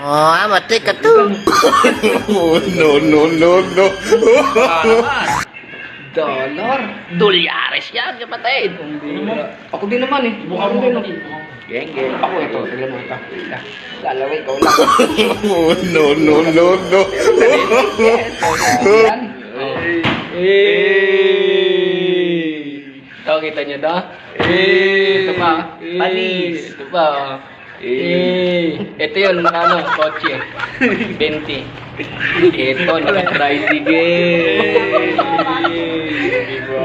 Oh, mati ka to. No. Dollar. Dolyares yan, kapatid. Ako din naman eh. Ako din naman. Geng. Ako ito. Tignan mo ito. Dalawa, ikaw lang. No. Yan. Ito, kita nyo daw? Ito pa. Panis. Ito pa. Ito yun, ano, kotse. 20. Ito, naka-tricycle.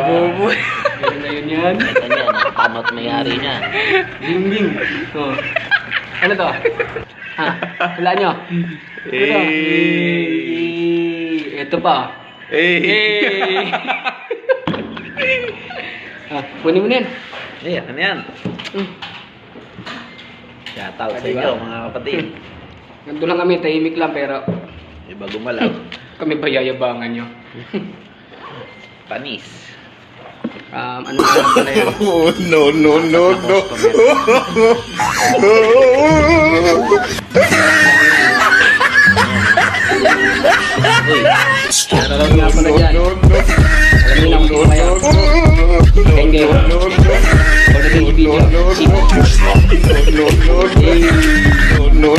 Bobo. Ganun na yun yan. Ito niya, nakapanot may-ari niya. Bing. Oh. Ano to? Ha? Wala nyo? Ito. Ito pa. Kunin mo na yan. Ano yan? Shoutout sa inyo, mga kapatid. Ganito lang kami, tahimik lang, pero Iba gumalaw. kami ba yayabangan nyo? Panis. Ano nga lang pala yan? No. Alam nga pala dyan. Alam nyo lang kung kaya. Hindi. Order yung video. Sipo. No.